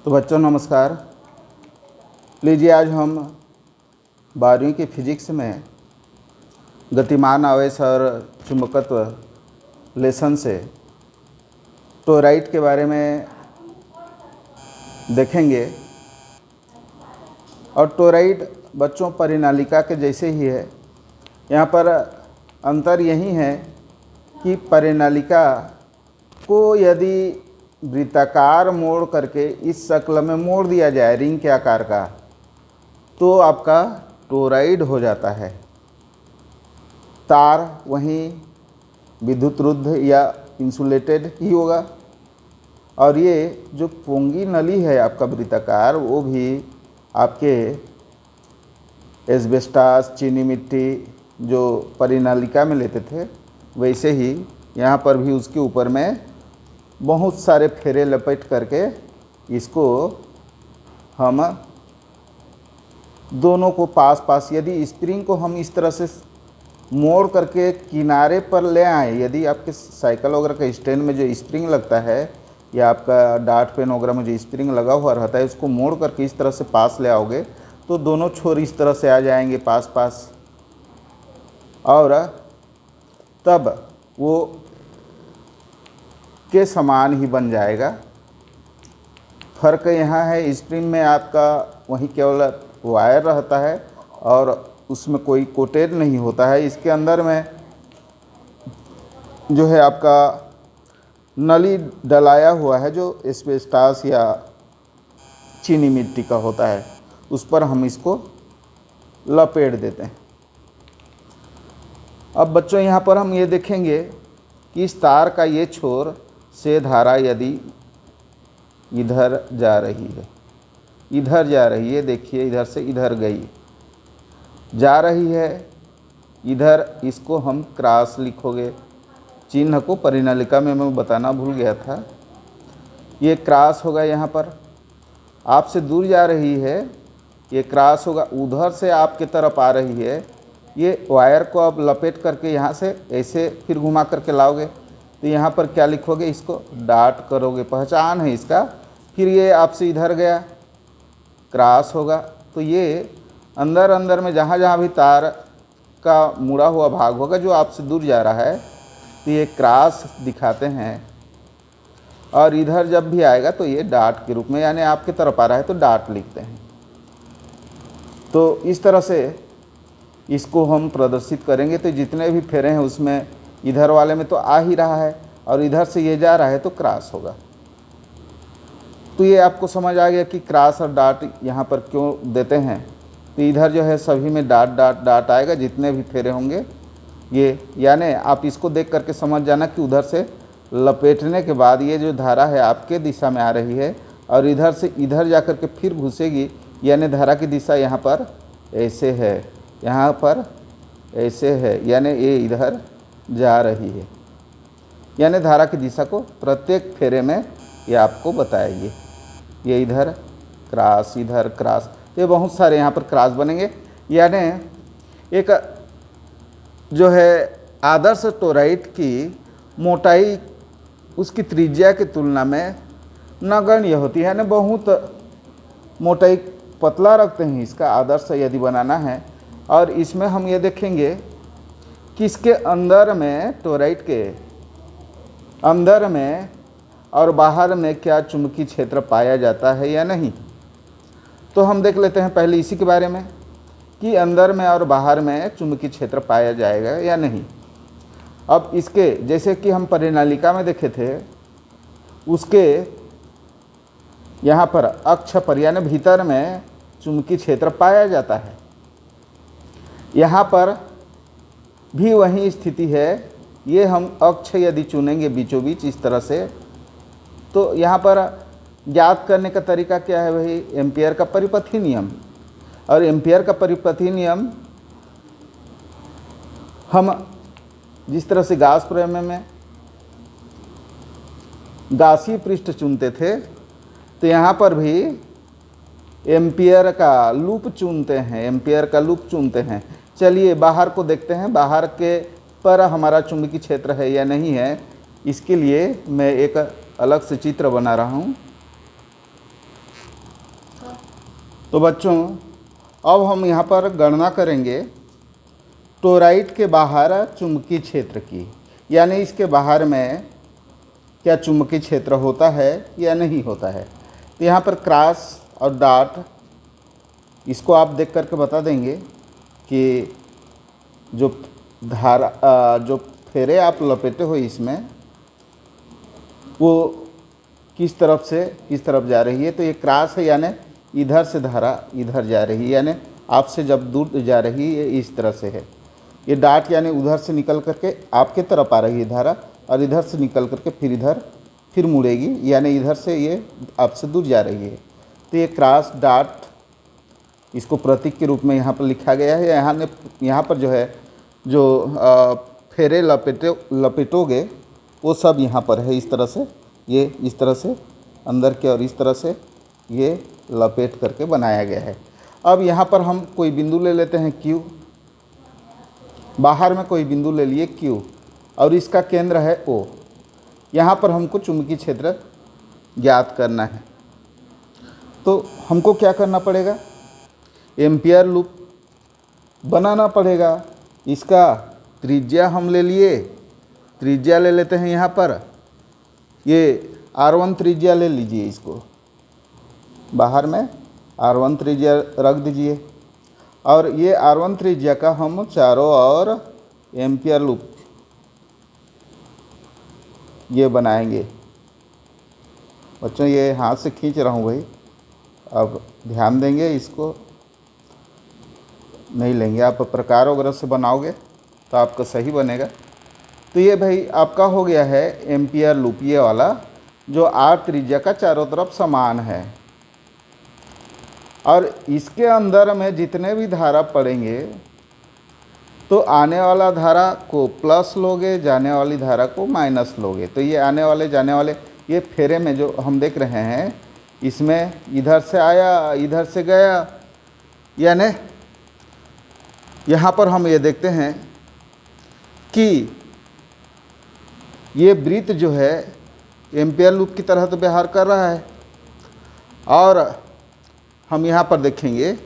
तो बच्चों नमस्कार। लीजिए आज हम 12वीं की फिजिक्स में गतिमान आवेश और चुंबकत्व लेसन से टोराइड के बारे में देखेंगे। और टोराइड बच्चों परिनालिका के जैसे ही है। यहाँ पर अंतर यही है कि परिनालिका को यदि वृत्ताकार मोड़ करके इस शक्ल में मोड़ दिया जाए रिंग के आकार का, तो आपका टोराइड हो जाता है। तार वहीं विद्युत रुद्ध या इंसुलेटेड ही होगा। और ये जो पोंगी नली है आपका वृत्ताकार, वो भी आपके एस्बेस्टास, चीनी मिट्टी जो परिनालिका में लेते थे, वैसे ही यहाँ पर भी उसके ऊपर में बहुत सारे फेरे लपेट करके इसको हम दोनों को पास पास, यदि स्प्रिंग को हम इस तरह से मोड़ करके किनारे पर ले आए, यदि आपके साइकिल वगैरह का स्टैंड में जो स्प्रिंग लगता है या आपका डार्ट पेन वगैरह में जो स्प्रिंग लगा हुआ रहता है, उसको मोड़ करके इस तरह से पास ले आओगे तो दोनों छोर इस तरह से आ जाएंगे पास पास, और तब वो के समान ही बन जाएगा। फ़र्क यहाँ है, स्प्रिंग में आपका वहीं केवल वायर रहता है और उसमें कोई कोटेड नहीं होता है। इसके अंदर में जो है आपका नली डलाया हुआ है, जो एस्बेस्टास या चीनी मिट्टी का होता है, उस पर हम इसको लपेट देते हैं। अब बच्चों यहाँ पर हम ये देखेंगे कि इस तार का ये छोर से धारा यदि इधर जा रही है, इधर जा रही है, देखिए इधर से इधर गई, जा रही है इधर, इसको हम क्रॉस लिखोगे। चिन्ह को परिनालिका में मैं बताना भूल गया था। ये क्रॉस होगा, यहाँ पर आपसे दूर जा रही है, ये क्रॉस होगा। उधर से आपके तरफ आ रही है, ये वायर को आप लपेट करके यहाँ से ऐसे फिर घुमा करके लाओगे, तो यहाँ पर क्या लिखोगे, इसको डॉट करोगे, पहचान है इसका। फिर ये आपसे इधर गया, क्रॉस होगा, तो ये अंदर अंदर में जहाँ जहाँ भी तार का मुड़ा हुआ भाग होगा जो आपसे दूर जा रहा है, तो ये क्रॉस दिखाते हैं। और इधर जब भी आएगा तो ये डॉट के रूप में, यानी आपकी तरफ आ रहा है तो डॉट लिखते हैं। तो इस तरह से इसको हम प्रदर्शित करेंगे। तो जितने भी फेरे हैं उसमें इधर वाले में तो आ ही रहा है और इधर से ये जा रहा है तो क्रॉस होगा। तो ये आपको समझ आ गया कि क्रॉस और डॉट यहाँ पर क्यों देते हैं। तो इधर जो है सभी में डॉट डॉट डॉट आएगा, जितने भी फेरे होंगे ये, यानी आप इसको देख करके समझ जाना कि उधर से लपेटने के बाद ये जो धारा है आपके दिशा में आ रही है और इधर से इधर जा कर के फिर घुसेगी, यानी धारा की दिशा यहाँ पर ऐसे है, यहाँ पर ऐसे है, यानी ये इधर जा रही है। यानी धारा की दिशा को प्रत्येक फेरे में ये आपको बताएगी। ये इधर क्रॉस, इधर क्रॉस, ये बहुत सारे यहाँ पर क्रॉस बनेंगे। यानी एक जो है आदर्श टोराइड की मोटाई उसकी त्रिज्या की तुलना में नगण्य होती है, यानी बहुत मोटाई पतला रखते हैं इसका आदर्श यदि बनाना है। और इसमें हम ये देखेंगे कि इसके अंदर में, टोराइड के अंदर में और बाहर में क्या चुंबकीय क्षेत्र पाया जाता है या नहीं। तो हम देख लेते हैं पहले इसी के बारे में कि अंदर में और बाहर में चुंबकीय क्षेत्र पाया जाएगा या नहीं। अब इसके जैसे कि हम परिनालिका में देखे थे, उसके यहाँ पर अक्ष पर यानी भीतर में चुंबकीय क्षेत्र पाया जाता है। यहाँ पर भी वही स्थिति है। ये हम अक्ष यदि चुनेंगे बीचों बीच इस तरह से, तो यहाँ पर ज्ञात करने का तरीका क्या है, वही एम्पियर का परिपथी नियम। और एम्पियर का परिपथी नियम हम जिस तरह से गाउस प्रमेय में गासी पृष्ठ चुनते थे, तो यहाँ पर भी एम्पियर का लूप चुनते हैं, एम्पियर का लूप चुनते हैं। चलिए बाहर को देखते हैं, बाहर के पर हमारा चुंबकीय क्षेत्र है या नहीं है। इसके लिए मैं एक अलग से चित्र बना रहा हूँ। तो बच्चों अब हम यहाँ पर गणना करेंगे टोराइड के बाहर चुंबकीय क्षेत्र की, यानी इसके बाहर में क्या चुंबकीय क्षेत्र होता है या नहीं होता है। तो यहाँ पर क्रॉस और डॉट इसको आप देख करके बता देंगे कि जो जो फेरे आप लपेटे हो इसमें वो किस तरफ से किस तरफ जा रही है। तो ये क्रॉस है, यानी इधर से धारा इधर जा रही है, यानी आपसे जब दूर जा रही है इस तरह से है। ये डॉट यानी उधर से निकल करके आपके तरफ आ रही है धारा, और इधर से निकल करके फिर इधर फिर मुड़ेगी, यानी इधर से ये आपसे दूर जा रही है। तो ये क्रॉस डॉट इसको प्रतीक के रूप में यहाँ पर लिखा गया है। यहाँ पर जो है जो फेरे लपेटोगे वो सब यहाँ पर है। इस तरह से ये इस तरह से अंदर के और इस तरह से ये लपेट करके बनाया गया है। अब यहाँ पर हम कोई बिंदु ले लेते हैं Q, बाहर में कोई बिंदु ले लिए Q और इसका केंद्र है O। यहाँ पर हमको चुंबकीय क्षेत्र ज्ञात करना है। तो हमको क्या करना पड़ेगा, एम्पियर लूप बनाना पड़ेगा। इसका त्रिज्या हम ले लिए, त्रिज्या ले लेते हैं यहाँ पर, ये R1 त्रिज्या ले लीजिए, इसको बाहर में R1 त्रिज्या रख दीजिए, और ये R1 त्रिज्या का हम चारों ओर एम्पियर लूप ये बनाएंगे। बच्चों ये हाथ से खींच रहा हूँ भाई, अब ध्यान देंगे, इसको नहीं लेंगे। आप प्रकार वगैरह से बनाओगे तो आपका सही बनेगा। तो ये भाई आपका हो गया है एम्पियर लूप, ये वाला जो R त्रिज्या का चारों तरफ समान है। और इसके अंदर में जितने भी धारा पड़ेंगे तो आने वाला धारा को प्लस लोगे, जाने वाली धारा को माइनस लोगे। तो ये आने वाले जाने वाले ये फेरे में जो हम देख रहे हैं, इसमें इधर से आया इधर से गया, यानी यहाँ पर हम ये देखते हैं कि ये वृत्त जो है एम्पियर लूप की तरह तो व्यवहार कर रहा है। और हम यहाँ पर देखेंगे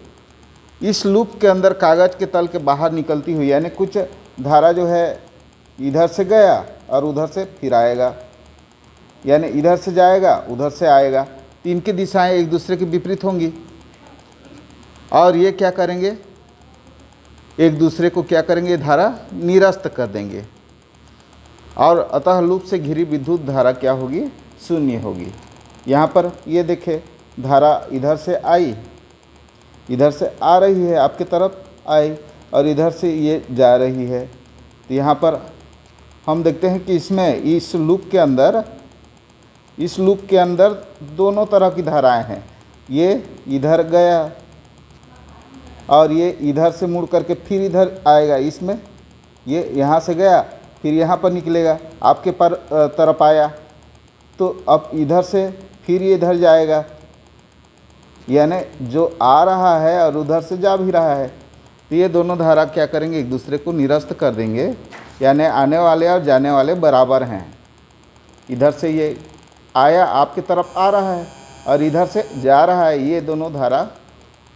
इस लूप के अंदर कागज़ के तल के बाहर निकलती हुई, यानी कुछ धारा जो है इधर से गया और उधर से फिर आएगा, यानी इधर से जाएगा उधर से आएगा। तो इनकी दिशाएं एक दूसरे के विपरीत होंगी, और ये क्या करेंगे, एक दूसरे को क्या करेंगे, धारा निरस्त कर देंगे, और अतः लूप से घिरी विद्युत धारा क्या होगी, शून्य होगी। यहाँ पर ये देखें, धारा इधर से आई, इधर से आ रही है आपके तरफ आई, और इधर से ये जा रही है। तो यहाँ पर हम देखते हैं कि इसमें इस लूप के अंदर दोनों तरह की धाराएं हैं। ये इधर गया और ये इधर से मुड़ करके फिर इधर आएगा, इसमें ये यहाँ से गया फिर यहाँ पर निकलेगा, आपके पर तरफ आया तो अब इधर से फिर ये इधर जाएगा, यानी जो आ रहा है और उधर से जा भी रहा है। तो ये दोनों धारा क्या करेंगे, एक दूसरे को निरस्त कर देंगे, यानी आने वाले और जाने वाले बराबर हैं। इधर से ये आया आपकी तरफ आ रहा है और इधर से जा रहा है, ये दोनों धारा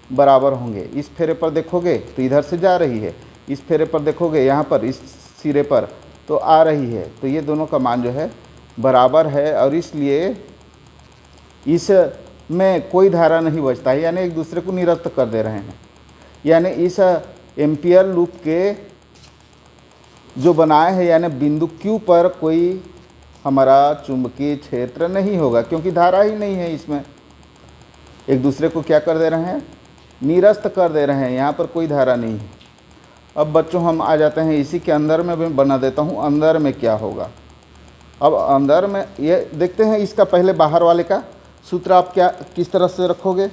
बराबर होंगे। इस फेरे पर देखोगे तो इधर से जा रही है, इस फेरे पर देखोगे यहाँ पर इस सिरे पर तो आ रही है। तो ये दोनों का मान जो है बराबर है, और इसलिए इस में कोई धारा नहीं बचता है, यानी एक दूसरे को निरस्त कर दे रहे हैं। यानी इस एम्पियर लूप के जो बनाए हैं, यानी बिंदु Q पर कोई हमारा चुंबकीय क्षेत्र नहीं होगा, क्योंकि धारा ही नहीं है इसमें। एक दूसरे को क्या कर दे रहे हैं, निरस्त कर दे रहे हैं, यहाँ पर कोई धारा नहीं है। अब बच्चों हम आ जाते हैं इसी के अंदर में, मैं बना देता हूँ अंदर में क्या होगा। अब अंदर में ये देखते हैं, इसका पहले बाहर वाले का सूत्र आप क्या किस तरह से रखोगे।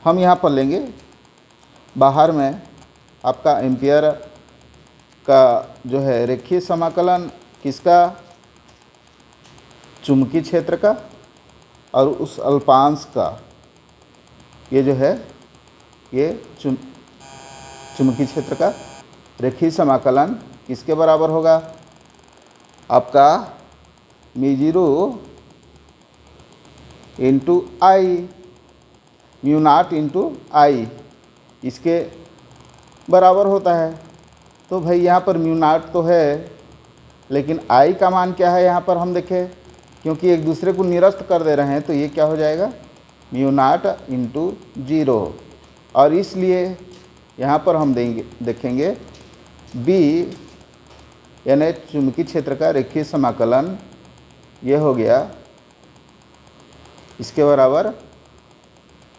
हम यहाँ पर लेंगे बाहर में आपका एम्पियर का जो है रेखीय समाकलन किसका, चुंबकीय क्षेत्र का, और उस अल्पांश का ये जो है ये चुंबकीय क्षेत्र का रेखीय समाकलन किसके बराबर होगा, आपका μ0 × I। म्यू नॉट इंटू आई इसके बराबर होता है। तो भाई यहाँ पर म्यू नॉट तो है, लेकिन आई का मान क्या है यहाँ पर हम देखें, क्योंकि एक दूसरे को निरस्त कर दे रहे हैं, तो ये क्या हो जाएगा म्यू नॉट इंटू 0। और इसलिए यहाँ पर हम देखेंगे बी यानी चुंबकीय क्षेत्र का रेखीय समाकलन ये हो गया, इसके बराबर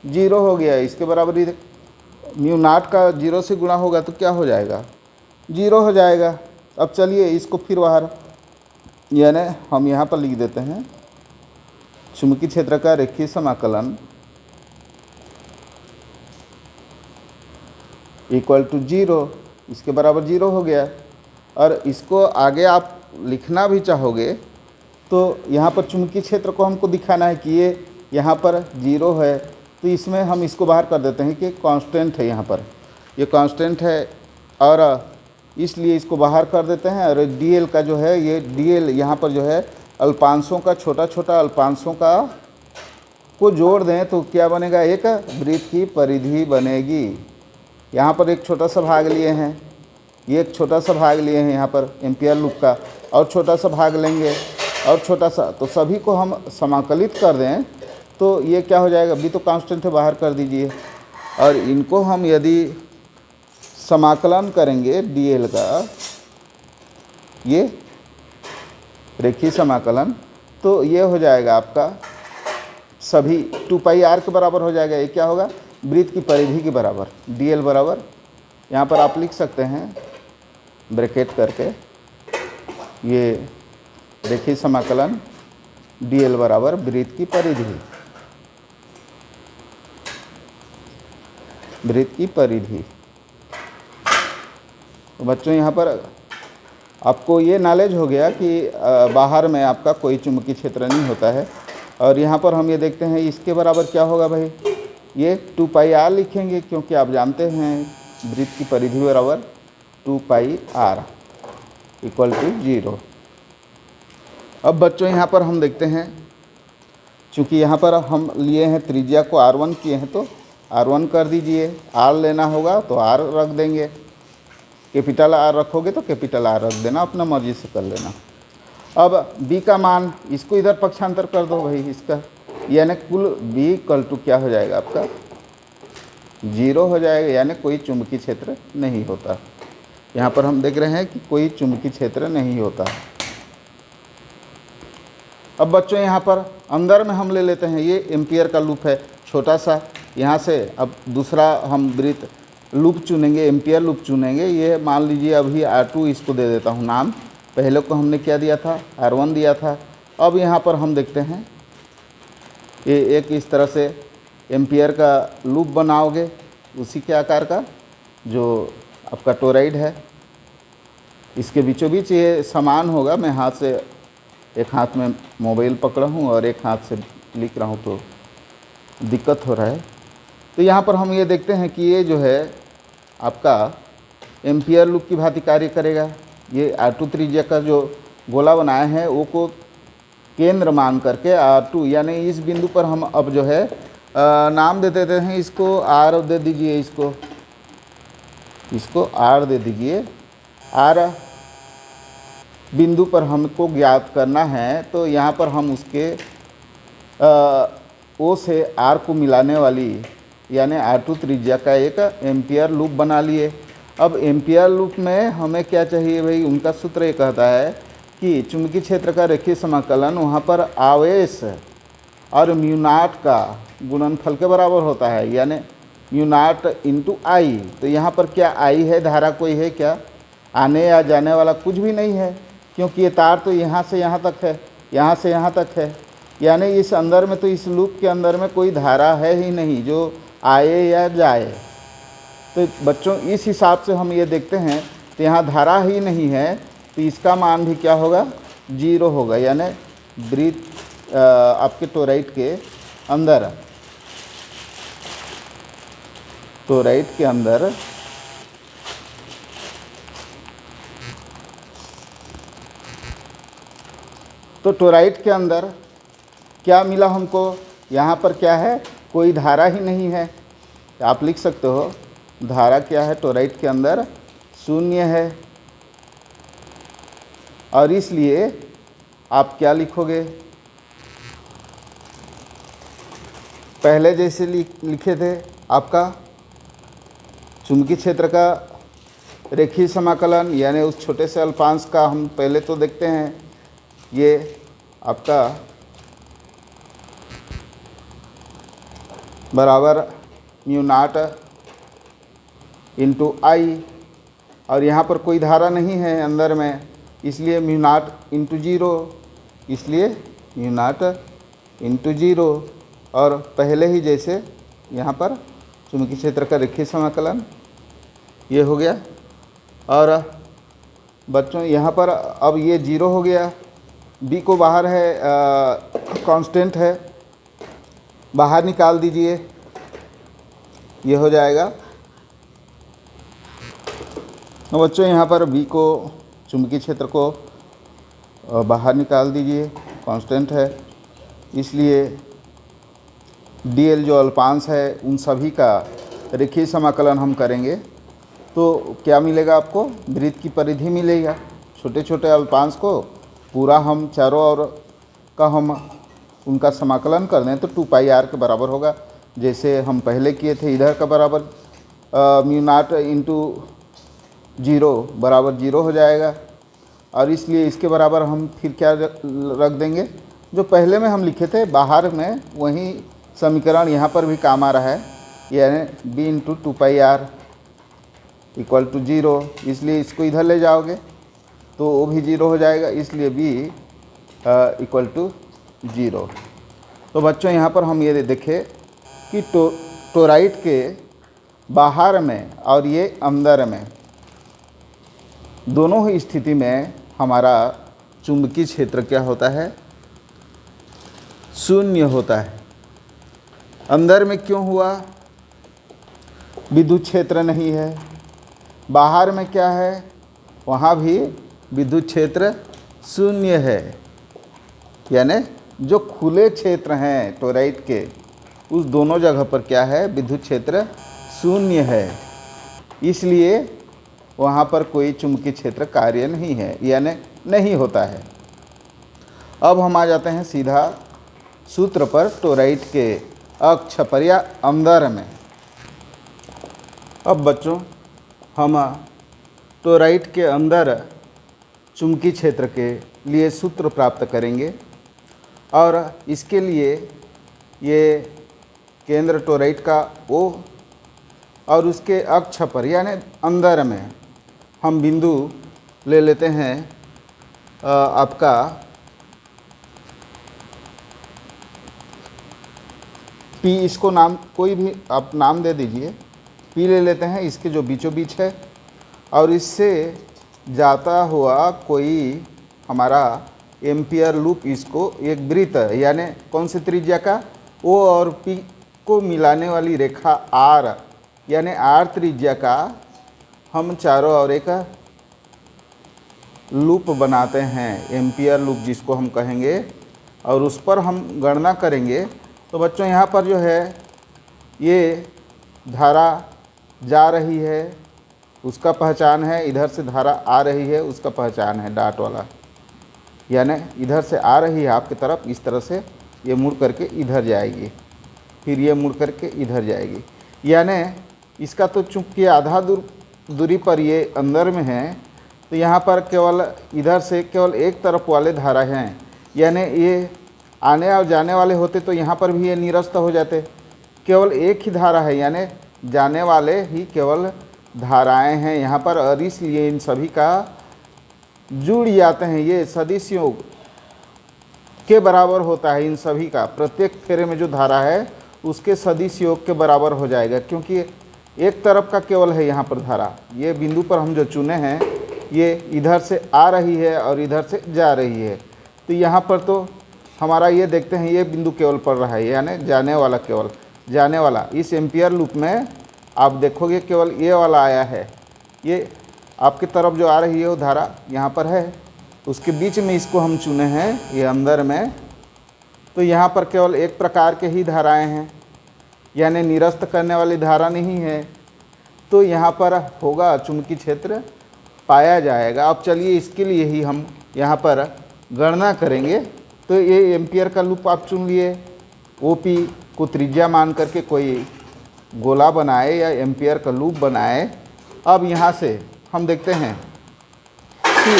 0 हो गया। इसके बराबर ही म्यू नॉट का 0 से गुणा होगा तो क्या हो जाएगा 0 हो जाएगा। अब चलिए इसको फिर बाहर यानी हम यहाँ पर लिख देते हैं चुंबकीय क्षेत्र का रेखीय समाकलन इक्वल टू 0, इसके बराबर 0 हो गया। और इसको आगे आप लिखना भी चाहोगे तो यहाँ पर चुंबकीय क्षेत्र को हमको दिखाना है कि ये यहाँ पर 0 है, तो इसमें हम इसको बाहर कर देते हैं कि कांस्टेंट है, यहाँ पर ये कांस्टेंट है और इसलिए इसको बाहर कर देते हैं। और dl का जो है ये dl यहाँ पर जो है अल्पांशों का छोटा छोटा अल्पांशों का को जोड़ दें तो क्या बनेगा, एक वृत्त की परिधि बनेगी। यहाँ पर एक छोटा सा भाग लिए हैं, ये एक छोटा सा भाग लिए हैं यहाँ पर एम्पियर लूप का, और छोटा सा भाग लेंगे और छोटा सा, तो सभी को हम समाकलित कर दें तो ये क्या हो जाएगा, अभी तो कांस्टेंट है बाहर कर दीजिए। और इनको हम यदि समाकलन करेंगे dl का, ये रेखीय समाकलन, तो ये हो जाएगा आपका सभी 2 पाई r के बराबर हो जाएगा। ये क्या होगा, वृत्त की परिधि के बराबर dl बराबर, यहाँ पर आप लिख सकते हैं ब्रैकेट करके, ये रेखीय समाकलन dl बराबर वृत्त की परिधि, वृत्त की परिधि। तो बच्चों यहाँ पर आपको ये नॉलेज हो गया कि बाहर में आपका कोई चुंबकीय क्षेत्र नहीं होता है। और यहाँ पर हम ये देखते हैं इसके बराबर क्या होगा भाई, ये 2 पाई r लिखेंगे, क्योंकि आप जानते हैं वृत्त की परिधि बराबर 2 पाई r इक्वल टू 0। अब बच्चों यहाँ पर हम देखते हैं, चूँकि यहाँ पर हम लिए हैं त्रिज्या को r1 किए हैं तो r1 कर दीजिए, r लेना होगा तो r रख देंगे, कैपिटल R रखोगे तो कैपिटल R रख देना, अपना मर्जी से कर लेना। अब b का मान इसको इधर पक्षांतर कर दो भाई इसका, यानी कुल b इक्वल टू क्या हो जाएगा आपका 0 हो जाएगा, यानी कोई चुंबकीय क्षेत्र नहीं होता। यहाँ पर हम देख रहे हैं कि कोई चुंबकीय क्षेत्र नहीं होता। अब बच्चों यहाँ पर अंदर में हम ले लेते हैं, ये एम्पियर का लूप है छोटा सा, यहाँ से अब दूसरा हम वृत्त लूप चुनेंगे, एम्पियर लूप चुनेंगे। ये मान लीजिए अभी R2 इसको दे देता हूँ नाम, पहले को हमने क्या दिया था R1 दिया था। अब यहाँ पर हम देखते हैं ये एक इस तरह से एम्पियर का लूप बनाओगे, उसी के आकार का जो आपका टोराइड है, इसके बीचों बीच ये समान होगा। मैं हाथ से, एक हाथ में मोबाइल पकड़ा हूँ और एक हाथ से लिख रहा हूँ तो दिक्कत हो रहा है। तो यहाँ पर हम ये देखते हैं कि ये जो है आपका एम्पियर लूप की भांति कार्य करेगा। ये R2 त्रिज्या का जो गोला बनाया है वो को केंद्र मान करके R2, यानी इस बिंदु पर हम अब जो है नाम दे देते हैं इसको, R दे दीजिए, इसको R दे दीजिए। R बिंदु पर हमको ज्ञात करना है, तो यहाँ पर हम उसके O से R को मिलाने वाली यानी R2 त्रिज्या का एक एम्पियर लूप बना लिए। अब एम्पियर लूप में हमें क्या चाहिए भाई, उनका सूत्र ये कहता है कि चुंबकीय क्षेत्र का रेखीय समाकलन वहाँ पर आवेश और म्यू नॉट का गुणनफल के बराबर होता है, यानी म्यू नॉट इंटू आई। तो यहाँ पर क्या आई है, धारा कोई है क्या, आने या जाने वाला कुछ भी नहीं है, क्योंकि ये तार तो यहाँ से यहाँ तक है, यहाँ से यहाँ तक है, यानी इस अंदर में, तो इस लूप के अंदर में कोई धारा है ही नहीं जो आए या जाए। तो बच्चों इस हिसाब से हम ये देखते हैं, तो यहाँ धारा ही नहीं है, तो इसका मान भी क्या होगा 0 होगा, यानी वृत्त आपके टोराइड के अंदर, टोराइड के अंदर तो टोराइड के अंदर क्या मिला हमको, यहाँ पर क्या है कोई धारा ही नहीं है। आप लिख सकते हो धारा क्या है, टोराइड के अंदर शून्य है। और इसलिए आप क्या लिखोगे, पहले जैसे लिखे थे आपका चुंबकीय क्षेत्र का रेखीय समाकलन, यानी उस छोटे से अल्पांश का हम पहले तो देखते हैं, ये आपका बराबर म्यू नॉट इंटू आई, और यहाँ पर कोई धारा नहीं है अंदर में, इसलिए म्यू नॉट इंटू जीरो, इसलिए म्यू नॉट इंटू जीरो। और पहले ही जैसे यहाँ पर चुंबकीय क्षेत्र का रेखीय समाकलन ये हो गया। और बच्चों यहाँ पर अब ये जीरो हो गया, बी को बाहर है, कांस्टेंट है, बाहर निकाल दीजिए, ये हो जाएगा। तो बच्चों यहाँ पर बी को, चुंबकीय क्षेत्र को बाहर निकाल दीजिए, कांस्टेंट है, इसलिए डीएल जो अल्पांश है उन सभी का रेखीय समाकलन हम करेंगे तो क्या मिलेगा आपको, वृत्त की परिधि मिलेगा। छोटे छोटे अल्पांश को पूरा हम चारों ओर का हम उनका समाकलन कर दें तो 2πr के बराबर होगा, जैसे हम पहले किए थे। इधर का बराबर म्यू नॉट इंटू जीरो बराबर जीरो हो जाएगा, और इसलिए इसके बराबर हम फिर क्या रख देंगे, जो पहले में हम लिखे थे बाहर में वही समीकरण यहाँ पर भी काम आ रहा है, यानी b into 2πr equal to zero. इसलिए इसको इधर ले जाओगे तो वो भी जीरो हो जाएगा, इसलिए b इक्वल टू जीरो। तो बच्चों यहाँ पर हम ये देखें कि टोराइड के बाहर में और ये अंदर में दोनों ही स्थिति में हमारा चुंबकीय क्षेत्र क्या होता है, शून्य होता है। अंदर में क्यों हुआ, विद्युत क्षेत्र नहीं है। बाहर में क्या है, वहाँ भी विद्युत क्षेत्र शून्य है, यानी जो खुले क्षेत्र हैं टोराइड के उस दोनों जगह पर क्या है, विद्युत क्षेत्र शून्य है, इसलिए वहाँ पर कोई चुंबकीय क्षेत्र कार्य नहीं है, यानी नहीं होता है। अब हम आ जाते हैं सीधा सूत्र पर टोराइड के अक्ष पर या अंदर में। अब बच्चों हम टोराइड के अंदर चुंबकीय क्षेत्र के लिए सूत्र प्राप्त करेंगे, और इसके लिए ये केंद्र टोराइड का O और उसके अक्ष पर यानी अंदर में हम बिंदु ले लेते हैं आपका P, इसको नाम कोई भी आप नाम दे दीजिए, P ले लेते हैं, इसके जो बीचों बीच है, और इससे जाता हुआ कोई हमारा एम्पियर लूप, इसको एक वृत्त यानी कौन सी त्रिज्या का, O और P को मिलाने वाली रेखा R यानी R त्रिज्या का हम चारों ओर एक लूप बनाते हैं, एम्पियर लूप जिसको हम कहेंगे, और उस पर हम गणना करेंगे। तो बच्चों यहाँ पर जो है ये धारा जा रही है उसका पहचान है, इधर से धारा आ रही है उसका पहचान है, डॉट वाला, यानी इधर से आ रही है आपकी तरफ, इस तरह से ये मुड़ करके इधर जाएगी, फिर ये मुड़ करके इधर जाएगी, यानी इसका तो चूँकि आधा दूरी पर ये अंदर में है, तो यहाँ पर केवल इधर से केवल एक तरफ वाले धारा हैं, यानी ये आने और जाने वाले होते तो यहाँ पर भी ये निरस्त हो जाते। केवल एक ही धारा है, यानी जाने वाले ही केवल धाराएं हैं यहाँ पर, और इसलिए इन सभी का जुड़ जाते हैं, ये सदिश योग के बराबर होता है। इन सभी का प्रत्येक फेरे में जो धारा है उसके सदिश योग के बराबर हो जाएगा, क्योंकि एक तरफ का केवल है यहाँ पर धारा। ये बिंदु पर हम जो चुने हैं ये इधर से आ रही है और इधर से जा रही है, तो यहाँ पर तो हमारा ये देखते हैं ये बिंदु केवल पड़ रहा है, यानी जाने वाला, केवल जाने वाला। इस एम्पियर लूप में आप देखोगे केवल ये वाला आया है, ये आपकी तरफ जो आ रही है वो धारा यहाँ पर है, उसके बीच में इसको हम चुने हैं ये अंदर में, तो यहाँ पर केवल एक प्रकार के ही धाराएं हैं, यानी निरस्त करने वाली धारा नहीं है, तो यहाँ पर होगा चुंबकीय क्षेत्र पाया जाएगा। अब चलिए इसके लिए ही हम यहाँ पर गणना करेंगे। तो ये एम्पियर का लूप आप चुन लिए, ओपी को त्रिज्या मान करके कोई गोला बनाए या एम्पियर का लूप बनाए। अब यहाँ से हम देखते हैं कि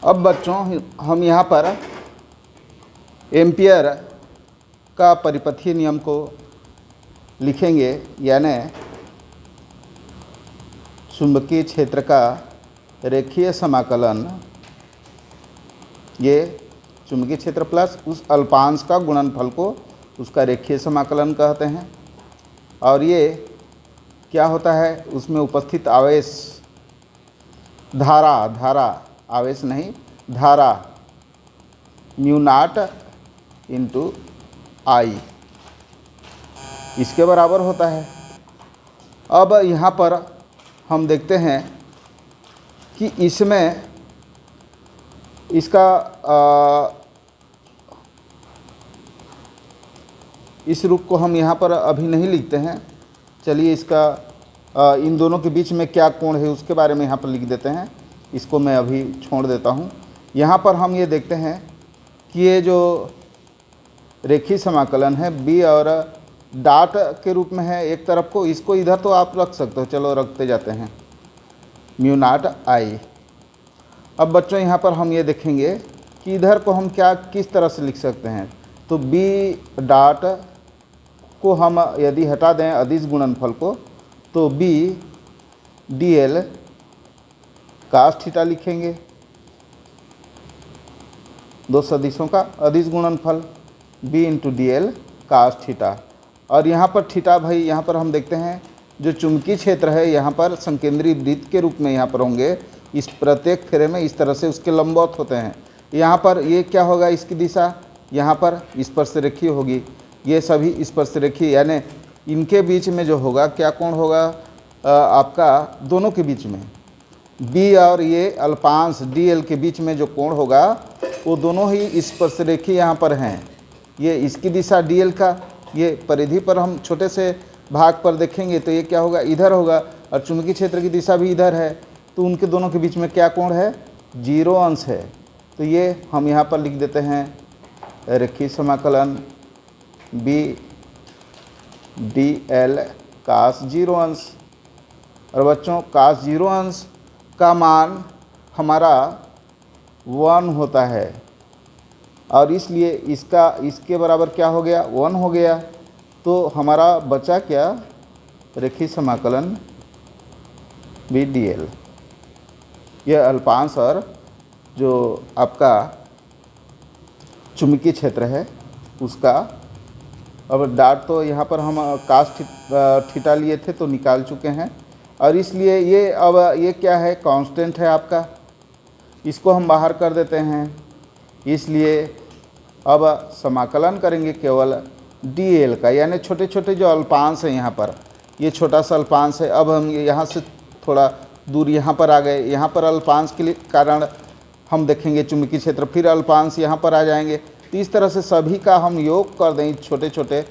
अब बच्चों हम यहाँ पर एम्पियर का परिपथीय नियम को लिखेंगे, यानी चुंबकीय क्षेत्र का रेखीय समाकलन, ये चुंबकीय क्षेत्र प्लस उस अल्पांश का गुणनफल को उसका रेखीय समाकलन कहते हैं। और ये क्या होता है, उसमें उपस्थित आवेश धारा आवेश नहीं धारा म्यू नॉट इंटू आई इसके बराबर होता है। अब यहाँ पर हम देखते हैं कि इसमें इसका इस रूप को हम यहाँ पर अभी नहीं लिखते हैं। चलिए इसका इन दोनों के बीच में क्या कोण है उसके बारे में यहाँ पर लिख देते हैं। इसको मैं अभी छोड़ देता हूँ। यहाँ पर हम ये देखते हैं कि ये जो रेखीय समाकलन है बी और डॉट के रूप में है एक तरफ को, इसको इधर तो आप रख सकते हो, चलो रखते जाते हैं म्यू नॉट आई। अब बच्चों यहाँ पर हम ये देखेंगे कि इधर को हम क्या किस तरह से लिख सकते हैं। तो बी डॉट को हम यदि हटा दें अदिश गुणनफल को, तो B D L cos theta लिखेंगे, दो सदिशों का अदिश गुणनफल B into D L cos theta. और यहाँ पर थीटा भाई यहाँ पर हम देखते हैं जो चुंबकीय क्षेत्र है यहाँ पर संकेंद्रीय वृत्त के रूप में यहाँ पर होंगे। इस प्रत्येक फेरे में इस तरह से उसके लंबवत होते हैं। यहाँ पर ये क्या होगा, इसकी दिशा यहाँ पर स्पर्शरेखीय होगी, ये सभी स्पर्शरेखीय, यानी इनके बीच में जो होगा क्या कोण होगा आपका दोनों के बीच में बी और ये अल्पांश डी एल के बीच में जो कोण होगा वो दोनों ही स्पर्शरेखीय यहाँ पर हैं। ये इसकी दिशा डी एल का, ये परिधि पर हम छोटे से भाग पर देखेंगे तो ये क्या होगा, इधर होगा, और चुंबकीय क्षेत्र की दिशा भी इधर है, तो उनके दोनों के बीच में क्या कोण है, 0 अंश है। तो ये हम यहाँ पर लिख देते हैं रेखीय समाकलन बी डी एल कास 0 अंश। और बच्चों कास 0 अंश का मान हमारा 1 होता है, और इसलिए इसके बराबर क्या हो गया, 1 हो गया। तो हमारा बचा क्या, रेखीय समाकलन बी डी एल, यह अल्पांश और जो आपका चुंबकीय क्षेत्र है उसका। अब डॉट तो यहाँ पर हम कास थीटा लिए थे तो निकाल चुके हैं, और इसलिए ये अब ये क्या है, कांस्टेंट है आपका, इसको हम बाहर कर देते हैं। इसलिए अब समाकलन करेंगे केवल डी एल का, यानी छोटे छोटे जो अल्पांश हैं यहाँ पर, ये छोटा सा अल्पांश है। अब हम यहाँ से थोड़ा दूर यहाँ पर आ गए, यहाँ पर अल्पांश के कारण हम देखेंगे चुंबकीय क्षेत्र, फिर अल्पांश यहाँ पर आ जाएंगे। तो इस तरह से सभी का हम योग कर दें, छोटे छोटे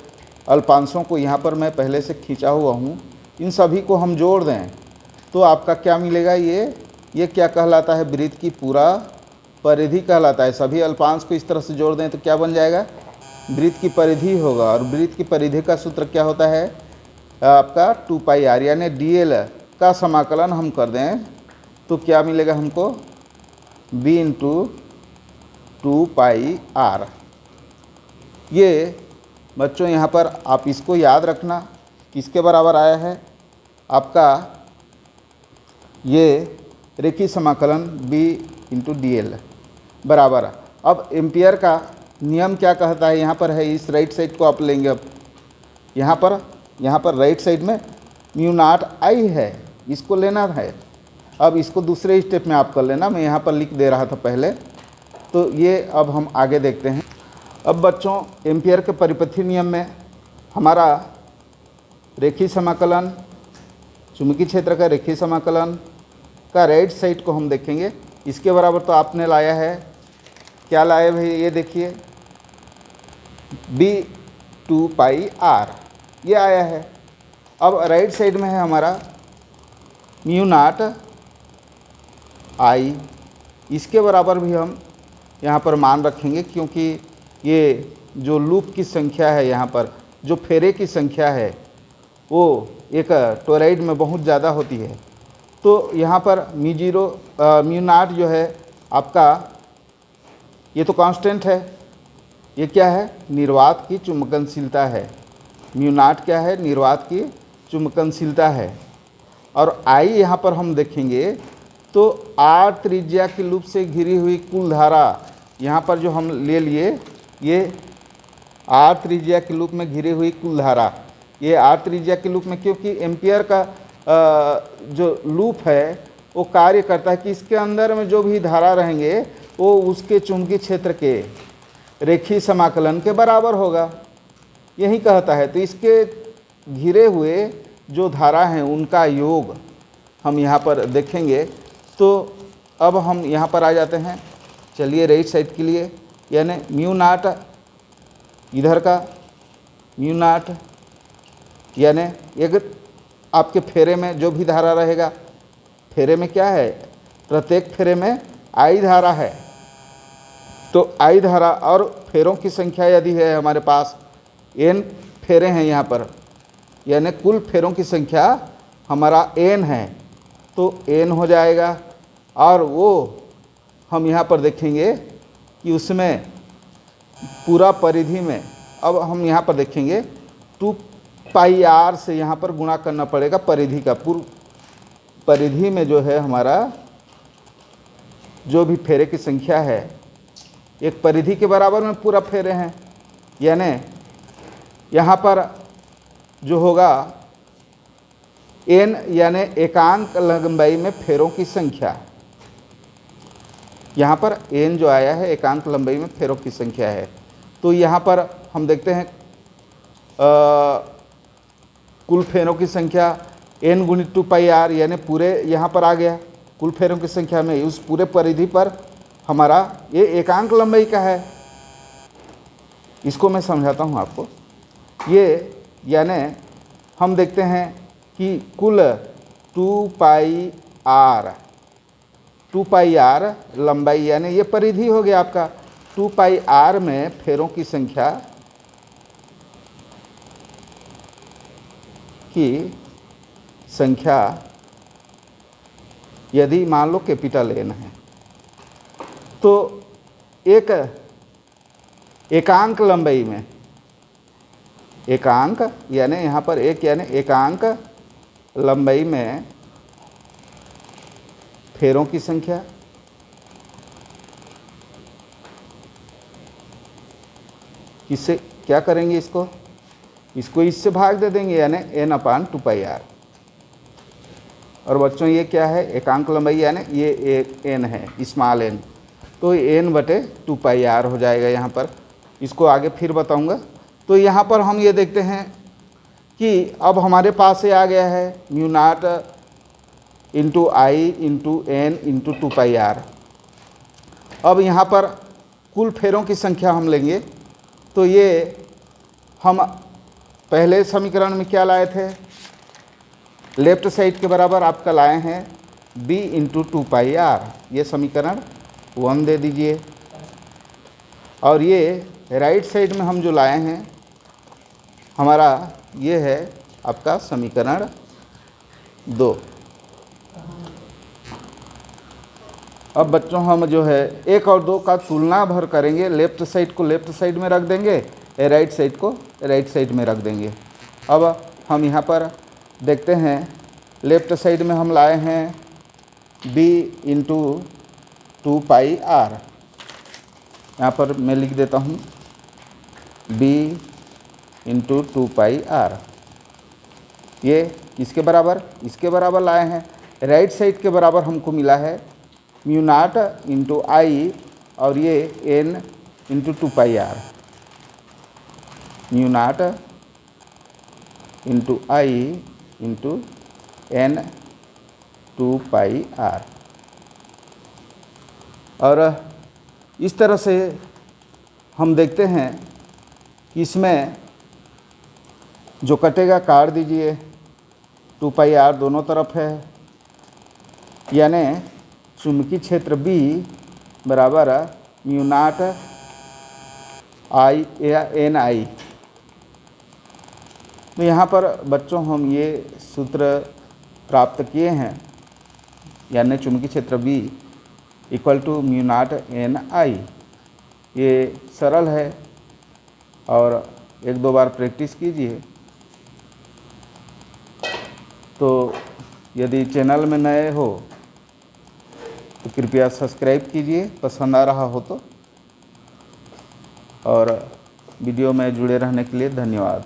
अल्पांशों को यहाँ पर मैं पहले से खींचा हुआ हूँ, इन सभी को हम जोड़ दें तो आपका क्या मिलेगा, ये क्या कहलाता है, वृत्त की पूरा परिधि कहलाता है। सभी अल्पांश को इस तरह से जोड़ दें तो क्या बन जाएगा, वृत्त की परिधि होगा। और वृत्त की परिधि का सूत्र क्या होता है आपका 2 पाई आर, यानी डी एल का समाकलन हम कर दें तो क्या मिलेगा हमको, बी इंटू 2 पाई आर। ये बच्चों यहाँ पर आप इसको याद रखना, किसके बराबर आया है आपका, ये रेखीय समाकलन b इंटू डी एल बराबर। अब एम्पियर का नियम क्या कहता है, यहाँ पर है, इस राइट साइड को आप लेंगे। अब यहाँ पर राइट साइड में म्यू नॉट आई है, इसको लेना है। अब इसको दूसरे स्टेप में आप कर लेना, मैं यहाँ पर लिख दे रहा था पहले। तो ये अब हम आगे देखते हैं। अब बच्चों एम्पियर के परिपथीय नियम में हमारा रेखीय समाकलन, चुंबकीय क्षेत्र का रेखीय समाकलन का राइट साइड को हम देखेंगे। इसके बराबर तो आपने लाया है, क्या लाए भाई, ये देखिए बी टू पाई आर, ये आया है। अब राइट साइड में है हमारा म्यू नॉट आई, इसके बराबर भी हम यहाँ पर मान रखेंगे, क्योंकि ये जो लूप की संख्या है, यहाँ पर जो फेरे की संख्या है वो एक टोरॉइड में बहुत ज़्यादा होती है। तो यहाँ पर म्यू नॉट जो है आपका, ये तो कांस्टेंट है, ये क्या है, निर्वात की चुंबकनशीलता है। म्यू नॉट क्या है, निर्वात की चुंबकनशीलता है। और आई यहाँ पर हम देखेंगे तो आर त्रिज्या के लूप से घिरी हुई कुल धारा, यहाँ पर जो हम ले लिए, ये आर त्रिज्या के लूप में घिरी हुई कुल धारा, ये आर त्रिज्या के लूप में, क्योंकि एम्पियर का जो लूप है वो कार्य करता है कि इसके अंदर में जो भी धारा रहेंगे वो उसके चुंबकीय क्षेत्र के रेखीय समाकलन के बराबर होगा, यही कहता है। तो इसके घिरे हुए जो धारा हैं उनका योग हम यहाँ पर देखेंगे। तो अब हम यहाँ पर आ जाते हैं, चलिए राइट साइड के लिए, यानी म्यू नॉट इधर का म्यू नॉट, यानी एक आपके फेरे में जो भी धारा रहेगा, फेरे में क्या है, प्रत्येक फेरे में आई धारा है। तो आई धारा और फेरों की संख्या यदि है हमारे पास, एन फेरे हैं यहाँ पर, यानी कुल फेरों की संख्या हमारा एन है, तो एन हो जाएगा। और वो हम यहाँ पर देखेंगे कि उसमें पूरा परिधि में, अब हम यहाँ पर देखेंगे 2 पाई आर से यहाँ पर गुणा करना पड़ेगा परिधि का। पूर्व परिधि में जो है हमारा जो भी फेरे की संख्या है, एक परिधि के बराबर में पूरा फेरे हैं, यानी यहाँ पर जो होगा एन, यानी एकांक लंबाई में फेरों की संख्या, यहाँ पर एन जो आया है एकांक लंबाई में फेरों की संख्या है। तो यहाँ पर हम देखते हैं कुल फेरों की संख्या एन गुणित 2 पाई आर, यानी पूरे यहाँ पर आ गया कुल फेरों की संख्या में, उस पूरे परिधि पर हमारा ये एकांक लंबाई का है। इसको मैं समझाता हूँ आपको। ये यानी हम देखते हैं कि कुल 2 पाई आर लंबाई, यानी ये परिधि हो गया आपका। 2 पाई आर में फेरों की संख्या यदि मान लो कैपिटल एन है, तो एक एकांक लंबाई में, एकांक यानी यहाँ पर एक, यानी एकांक लंबाई में फेरों की संख्या, किससे क्या करेंगे, इसको इससे भाग दे देंगे, यानी एन अपान 2 पाई आर। और बच्चों ये क्या है, एकांक लंबाई, यानी ये एक एन है, स्मॉल एन, तो एन बटे 2 पाई आर हो जाएगा यहाँ पर। इसको आगे फिर बताऊँगा। तो यहाँ पर हम ये देखते हैं कि अब हमारे पास ये आ गया है mu naught into I into N into 2 pi R. अब यहाँ पर कुल फेरों की संख्या हम लेंगे, तो ये हम पहले समीकरण में क्या लाए थे, लेफ्ट साइड के बराबर आपका लाए हैं b इंटू 2 पाई आर, ये समीकरण 1 दे दीजिए। और ये राइट साइड में हम जो लाए हैं हमारा ये है आपका समीकरण 2। अब बच्चों हम जो है 1 और 2 का तुलना भर करेंगे, लेफ्ट साइड को लेफ्ट साइड में रख देंगे, राइट साइड को राइट साइड में रख देंगे। अब हम यहाँ पर देखते हैं, लेफ्ट साइड में हम लाए हैं b इंटू 2 पाई आर, यहाँ पर मैं लिख देता हूँ b इंटू 2 पाई आर। ये इसके बराबर लाए हैं। राइट साइड के बराबर हमको मिला है म्यू नॉट इंटू आई और ये n into 2 pi R, mu naught into I into n 2 pi R. और इस तरह से हम देखते हैं कि इसमें जो कटेगा काट दीजिए, 2πr दोनों तरफ है, यानी चुंबकीय क्षेत्र B बराबर म्यू नॉट I या NI। तो यहाँ पर बच्चों हम ये सूत्र प्राप्त किए हैं, यानी चुंबकीय क्षेत्र B equal to mu naught NI। ये सरल है और एक दो बार प्रैक्टिस कीजिए। तो यदि चैनल में नए हो तो कृपया सब्सक्राइब कीजिए, पसंद आ रहा हो तो, और वीडियो में जुड़े रहने के लिए धन्यवाद।